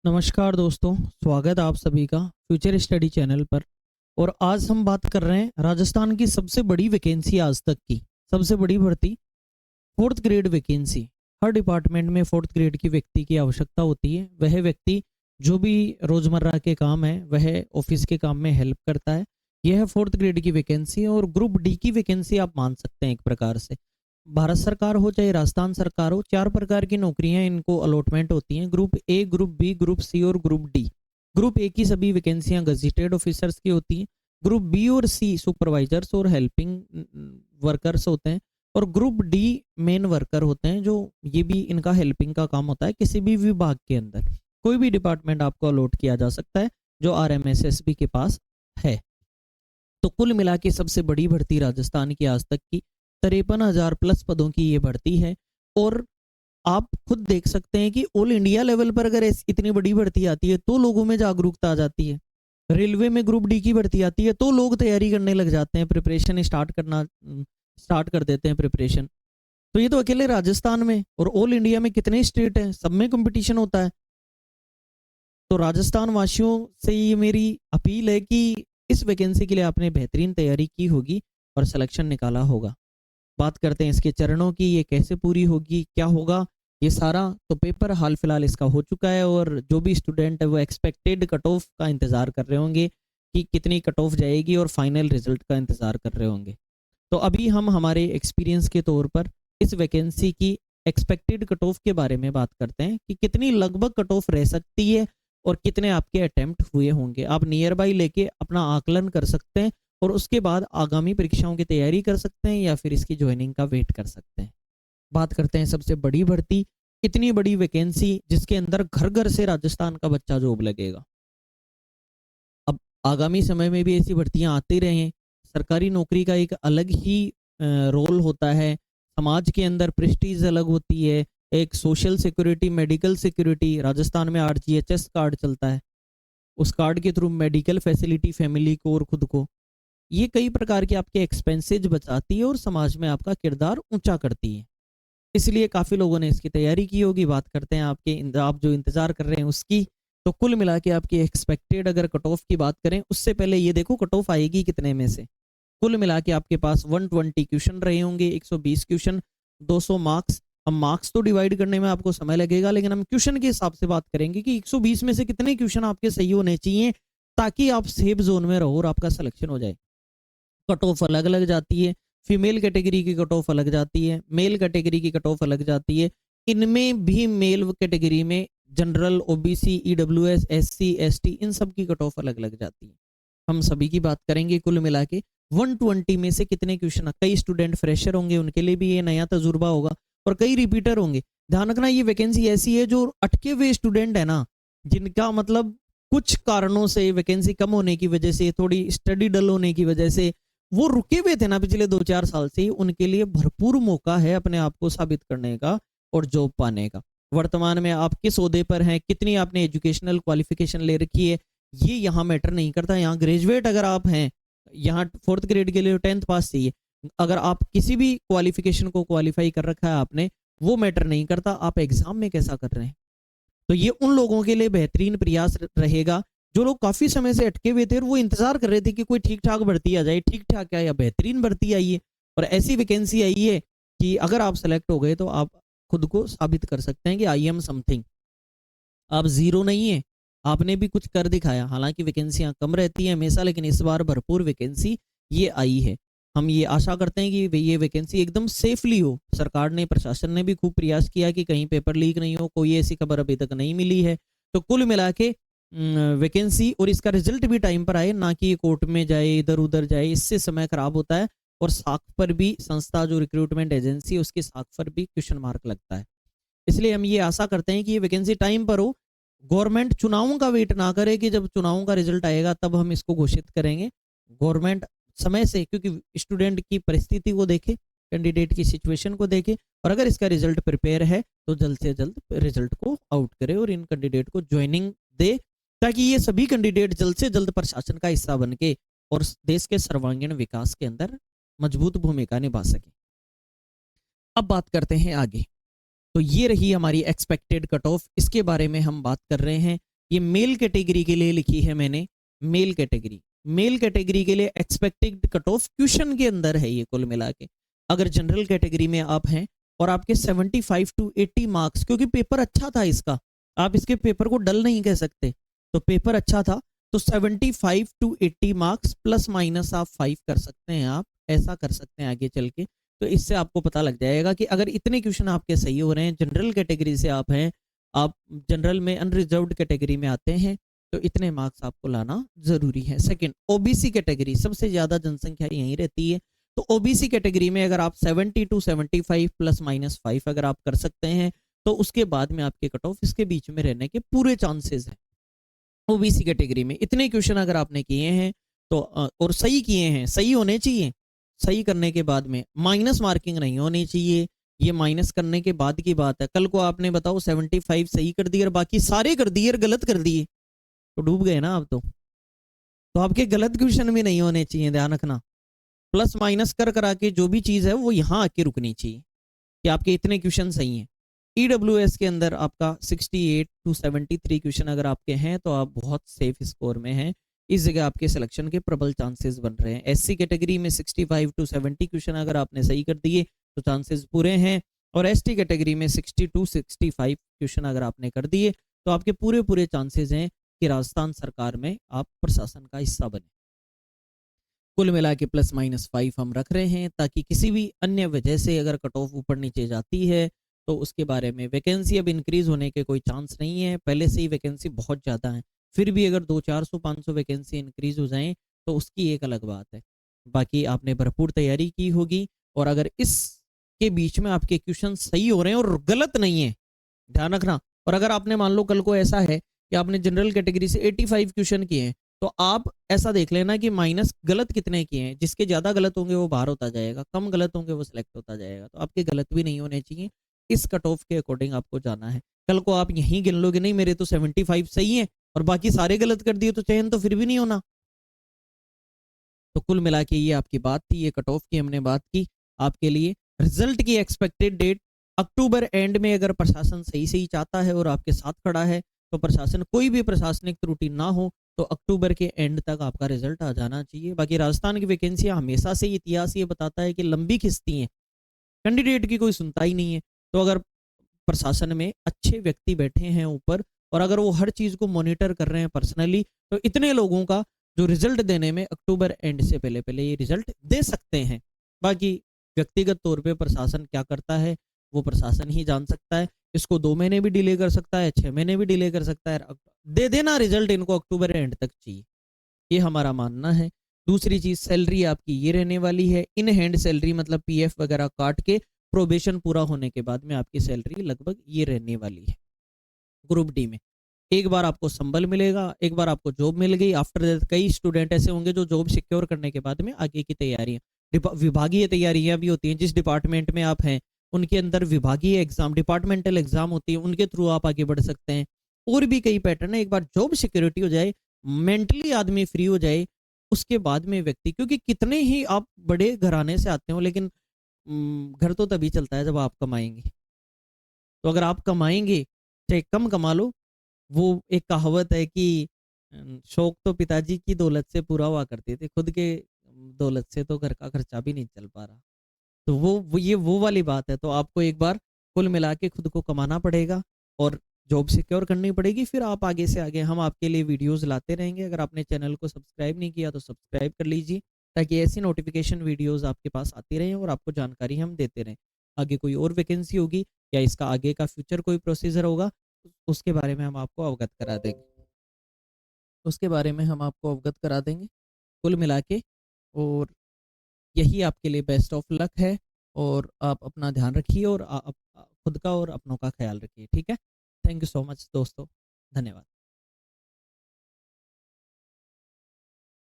नमस्कार दोस्तों, स्वागत है आप सभी का फ्यूचर स्टडी चैनल पर। और आज हम बात कर रहे हैं राजस्थान की सबसे बड़ी वैकेंसी आज तक की, सबसे बड़ी भर्ती, फोर्थ ग्रेड वैकेंसी। हर डिपार्टमेंट में फोर्थ ग्रेड की व्यक्ति की आवश्यकता होती है। वह व्यक्ति जो भी रोजमर्रा के काम है वह ऑफिस के काम में हेल्प करता है। यह है फोर्थ ग्रेड की वैकेंसी और ग्रुप डी की वैकेंसी आप मान सकते हैं। एक प्रकार से भारत सरकार हो चाहे राजस्थान सरकार हो, 4 प्रकार की नौकरियां इनको अलॉटमेंट होती हैं, group A, group B, group C और ग्रुप डी। ग्रुप ए की सभी वैकेंसियां गजेटेड ऑफिसर्स की होती हैं। ग्रुप बी और सी सुपरवाइजर्स और हेल्पिंग वर्कर्स होते हैं। और ग्रुप डी मेन वर्कर होते हैं, जो ये भी इनका हेल्पिंग का काम होता है। किसी भी विभाग के अंदर कोई भी डिपार्टमेंट आपको अलॉट किया जा सकता है जो आरएमएसएसबी के पास है। तो कुल मिला के सबसे बड़ी भर्ती राजस्थान की आज तक की 53,000 प्लस पदों की ये भर्ती है। और आप खुद देख सकते हैं कि ऑल इंडिया लेवल पर अगर इतनी बड़ी भर्ती आती है तो लोगों में जागरूकता आ जाती है। रेलवे में ग्रुप डी की भर्ती आती है तो लोग तैयारी करने लग जाते हैं, प्रिपरेशन स्टार्ट कर देते हैं प्रिपरेशन। तो ये तो अकेले राजस्थान में, और ऑल इंडिया में कितने स्टेट हैं, सब में कंपटीशन होता है। तो राजस्थान वासियों से ये मेरी अपील है कि इस वैकेंसी के लिए आपने बेहतरीन तैयारी की होगी और सिलेक्शन निकाला होगा। बात करते हैं इसके चरणों की, ये कैसे पूरी होगी, क्या होगा ये सारा। तो पेपर हाल फिलहाल इसका हो चुका है और जो भी स्टूडेंट है वो एक्सपेक्टेड कट ऑफ का इंतजार कर रहे होंगे कि कितनी कट ऑफ जाएगी, और फाइनल रिजल्ट का इंतजार कर रहे होंगे। तो अभी हम हमारे एक्सपीरियंस के तौर पर इस वैकेंसी की एक्सपेक्टेड कट ऑफ के बारे में बात करते हैं कि कितनी लगभग कट ऑफ रह सकती है और कितने आपके अटेम्प्ट हुए होंगे। आप नियर बाई लेके अपना आकलन कर सकते हैं और उसके बाद आगामी परीक्षाओं की तैयारी कर सकते हैं या फिर इसकी ज्वाइनिंग का वेट कर सकते हैं। बात करते हैं सबसे बड़ी भर्ती, इतनी बड़ी वैकेंसी जिसके अंदर घर घर से राजस्थान का बच्चा जॉब लगेगा। अब आगामी समय में भी ऐसी भर्तियां आती रहें। सरकारी नौकरी का एक अलग ही रोल होता है, समाज के अंदर प्रेस्टीज अलग होती है। एक social security, medical security, Rajasthan में आरजीएचएस कार्ड चलता है, उस कार्ड के थ्रू मेडिकल फैसिलिटी फैमिली को और खुद को, ये कई प्रकार के आपके एक्सपेंसेज बचाती है और समाज में आपका किरदार ऊंचा करती है। इसलिए काफी लोगों ने इसकी तैयारी की होगी। बात करते हैं आप जो इंतजार कर रहे हैं उसकी। तो कुल मिला के आपकी एक्सपेक्टेड अगर कट ऑफ की बात करें, उससे पहले ये देखो कट ऑफ आएगी कितने में से। कुल मिला के आपके पास 120 क्वेश्चन रहे होंगे, 120 क्वेश्चन, 200 मार्क्स। अब मार्क्स तो डिवाइड करने में आपको समय लगेगा, लेकिन हम क्वेश्चन के हिसाब से बात करेंगे कि 120 में से कितने क्वेश्चन आपके सही होने चाहिए ताकि आप सेफ जोन में रहो और आपका सिलेक्शन हो जाए। कट ऑफ अलग अलग जाती है, फीमेल कैटेगरी की कट ऑफ अलग जाती है, मेल कैटेगरी की कट ऑफ अलग जाती है। इनमें भी मेल कैटेगरी में general, OBC, EWS, SC, ST, इन सब की कट ऑफ अलग अलग जाती है। हम सभी की बात करेंगे। कुल मिला के 120 में से कितने क्वेश्चन, कई स्टूडेंट फ्रेशर होंगे, उनके लिए भी ये नया तजुर्बा होगा, और कई रिपीटर होंगे। ध्यान रखना, ये वैकेंसी ऐसी है जो अटके हुए स्टूडेंट है ना, जिनका मतलब कुछ कारणों से वैकेंसी कम होने की वजह से, थोड़ी स्टडी डल होने की वजह से वो रुके हुए थे ना पिछले 2-4 साल से, उनके लिए भरपूर मौका है अपने आप को साबित करने का और जॉब पाने का। वर्तमान में आप किस ओहदे पर हैं, कितनी आपने एजुकेशनल क्वालिफिकेशन ले रखी है, ये यहाँ मैटर नहीं करता। यहाँ ग्रेजुएट अगर आप हैं, यहाँ फोर्थ ग्रेड के लिए 10th पास चाहिए। अगर आप किसी भी क्वालिफिकेशन को क्वालिफाई कर रखा है आपने, वो मैटर नहीं करता, आप एग्जाम में कैसा कर रहे हैं। तो ये उन लोगों के लिए बेहतरीन प्रयास रहेगा जो लोग काफी समय से अटके हुए थे और वो इंतजार कर रहे थे कि कोई ठीक ठाक भर्ती आ जाए, ठीक ठाक क्या या बेहतरीन भर्ती आई है और ऐसी वैकेंसी आई है कि अगर आप सेलेक्ट हो गए तो आप खुद को साबित कर सकते हैं कि आई एम समथिंग। आप जीरो नहीं है, आपने भी कुछ कर दिखाया। हालांकि वैकेंसियां कम रहती हैं हमेशा, लेकिन इस बार भरपूर वैकेंसी ये आई है। हम ये आशा करते हैं कि ये वैकेंसी एकदम सेफली हो। सरकार ने, प्रशासन ने भी खूब प्रयास किया कि कहीं पेपर लीक नहीं हो, कोई ऐसी खबर अभी तक नहीं मिली है। तो कुल मिला के वैकेंसी और इसका रिजल्ट भी टाइम पर आए, ना कि कोर्ट में जाए, इधर उधर जाए, इससे समय खराब होता है। और साख पर भी संस्था, जो रिक्रूटमेंट एजेंसी, उसके साख पर भी क्वेश्चन मार्क लगता है। इसलिए हम ये आशा करते हैं कि ये वैकेंसी टाइम पर हो। गवर्नमेंट चुनावों का वेट ना करे कि जब चुनावों का रिजल्ट आएगा तब हम इसको घोषित करेंगे। गवर्नमेंट समय से, क्योंकि स्टूडेंट की परिस्थिति को देखे, कैंडिडेट की सिचुएशन को देखे, और अगर इसका रिजल्ट प्रिपेयर है तो जल्द से जल्द रिजल्ट को आउट करे और इन कैंडिडेट को ज्वाइनिंग दे, ताकि ये सभी कैंडिडेट जल्द से जल्द प्रशासन का हिस्सा बन के और देश के सर्वांगीण विकास के अंदर मजबूत भूमिका निभा सके। अब बात करते हैं आगे। तो ये रही हमारी एक्सपेक्टेड कट ऑफ, इसके बारे में हम बात कर रहे हैं। ये मेल कैटेगरी के लिए लिखी है मैंने, मेल कैटेगरी। मेल कैटेगरी के लिए एक्सपेक्टेड कट ऑफ क्वेश्चन के अंदर है ये कुल मिला के। अगर जनरल कैटेगरी में आप हैं और आपके 75 टू 80 मार्क्स, क्योंकि पेपर अच्छा था इसका, आप इसके पेपर को डल नहीं कह सकते, तो पेपर अच्छा था, तो 75 टू 80 मार्क्स प्लस माइनस आप 5 कर सकते हैं, आप ऐसा कर सकते हैं आगे चल के। तो इससे आपको पता लग जाएगा कि अगर इतने क्वेश्चन आपके सही हो रहे हैं, जनरल कैटेगरी से आप हैं, आप जनरल में अनरिजर्व्ड कैटेगरी में आते हैं, तो इतने मार्क्स आपको लाना जरूरी है। सेकंड, ओबीसी कैटेगरी, सबसे ज्यादा जनसंख्या यहीं रहती है, तो ओबीसी कैटेगरी में अगर आप 70 टू 75 प्लस माइनस 5 अगर आप कर सकते हैं, तो उसके बाद में आपके कट ऑफ इसके बीच में रहने के पूरे चांसेस हैं। ओबीसी कैटेगरी में इतने क्वेश्चन अगर आपने किए हैं तो और सही किए हैं, सही होने चाहिए, सही करने के बाद में माइनस मार्किंग नहीं होनी चाहिए, ये माइनस करने के बाद की बात है। कल को आपने बताओ 75 सही कर दिए और बाकी सारे कर दिए और गलत कर दिए, तो डूब गए ना आप। तो आपके गलत क्वेश्चन भी नहीं होने चाहिए, ध्यान रखना। प्लस माइनस कर करा के जो भी चीज है वो यहाँ आके रुकनी चाहिए कि आपके इतने क्वेश्चन सही हैं। ईडब्ल्यूएस के अंदर आपका 68 टू 73 क्वेश्चन अगर आपके हैं तो आप बहुत सेफ स्कोर में हैं, इस जगह आपके सिलेक्शन के प्रबल चांसेस बन रहे हैं। एससी कैटेगरी में 65 टू 70 क्वेश्चन अगर आपने सही कर दिए तो चांसेस पूरे हैं, और एसटी कैटेगरी में 60 टू 65 क्वेश्चन अगर आपने कर दिए तो आपके पूरे पूरे चांसेस हैं कि राजस्थान सरकार में आप प्रशासन का हिस्सा बने। कुल मिला के प्लस माइनस 5 हम रख रहे हैं, ताकि किसी भी अन्य वजह से अगर कट ऑफ ऊपर नीचे जाती है तो उसके बारे में, वैकेंसी अब इंक्रीज होने के कोई चांस नहीं है, पहले से ही वैकेंसी बहुत ज़्यादा है, फिर भी अगर 200-400-500 वैकेंसी इंक्रीज हो जाएं तो उसकी एक अलग बात है। बाकी आपने भरपूर तैयारी की होगी, और अगर इस के बीच में आपके क्वेश्चन सही हो रहे हैं और गलत नहीं है, ध्यान रखना। और अगर आपने मान लो कल को ऐसा है कि आपने जनरल कैटेगरी से 85 क्वेश्चन किए हैं, तो आप ऐसा देख लेना कि माइनस गलत कितने किए हैं, जिसके ज्यादा गलत होंगे वो बाहर होता जाएगा, कम गलत होंगे वो सिलेक्ट होता जाएगा, तो आपके गलत भी नहीं होने चाहिए। इस कट ऑफ के अकॉर्डिंग आपको जाना है। कल को आप यहीं गिन लोगे नहीं मेरे तो 75 सही है और बाकी सारे गलत कर दिए, तो चयन तो फिर भी नहीं होना। तो कुल मिला के ये आपकी बात थी, ये कट ऑफ की हमने बात की आपके लिए। रिजल्ट की एक्सपेक्टेड डेट अक्टूबर एंड में, अगर प्रशासन सही सही चाहता है और आपके साथ खड़ा है तो प्रशासन, कोई भी प्रशासनिक त्रुटि ना हो तो अक्टूबर के एंड तक आपका रिजल्ट आ जाना चाहिए। बाकी राजस्थान की वैकेंसियां हमेशा से इतिहास ये बताता है कि लंबी खिंचती हैं, कैंडिडेट की कोई सुनता ही नहीं है। तो अगर प्रशासन में अच्छे व्यक्ति बैठे हैं ऊपर और अगर वो हर चीज को मॉनिटर कर रहे हैं पर्सनली, तो इतने लोगों का जो रिजल्ट देने में अक्टूबर एंड से पहले पहले ये रिजल्ट दे सकते हैं। बाकी व्यक्तिगत तौर पे प्रशासन क्या करता है वो प्रशासन ही जान सकता है। इसको 2 महीने भी डिले कर सकता है, 6 महीने भी डिले कर सकता है, दे देना रिजल्ट इनको अक्टूबर एंड तक चाहिए, ये हमारा मानना है। दूसरी चीज, सैलरी आपकी ये रहने वाली है इन हैंड सैलरी, मतलब पीएफ वगैरह काट के प्रोबेशन पूरा होने के बाद में आपकी सैलरी लगभग ये रहने वाली है। ग्रुप डी में एक बार आपको संबल मिलेगा, एक बार आपको जॉब मिल गई, आफ्टर दैट कई स्टूडेंट ऐसे होंगे जो जॉब सिक्योर करने के बाद में आगे की तैयारियां, विभागीय तैयारियां भी होती हैं, जिस डिपार्टमेंट में आप हैं उनके अंदर विभागीय एग्जाम, डिपार्टमेंटल एग्जाम होती है, उनके थ्रू आप आगे बढ़ सकते हैं। और भी कई पैटर्न है, एक बार जॉब सिक्योरिटी हो जाए, मेंटली आदमी फ्री हो जाए, उसके बाद में व्यक्ति, क्योंकि कितने ही आप बड़े घराने से आते हो लेकिन घर तो तभी चलता है जब आप कमाएंगे। तो अगर आप कमाएंगे चाहे कम कमा लो, वो एक कहावत है कि शौक तो पिताजी की दौलत से पूरा हुआ करते थे, खुद के दौलत से तो घर का खर्चा भी नहीं चल पा रहा। तो वो वाली बात है। तो आपको एक बार कुल मिला के खुद को कमाना पड़ेगा और जॉब सिक्योर करनी पड़ेगी, फिर आप आगे से आगे हम आपके लिए वीडियोस लाते रहेंगे। अगर आपने चैनल को सब्सक्राइब नहीं किया तो सब्सक्राइब कर लीजिए, ताकि ऐसी नोटिफिकेशन वीडियोस आपके पास आती रहें और आपको जानकारी हम देते रहें। आगे कोई और वैकेंसी होगी या इसका आगे का फ्यूचर कोई प्रोसीजर होगा, उसके बारे में हम आपको अवगत करा देंगे, उसके बारे में हम आपको अवगत करा देंगे कुल मिला के। और यही आपके लिए बेस्ट ऑफ लक है, और आप अपना ध्यान रखिए और खुद का और अपनों का ख्याल रखिए, ठीक है। थैंक यू सो मच दोस्तों, धन्यवाद।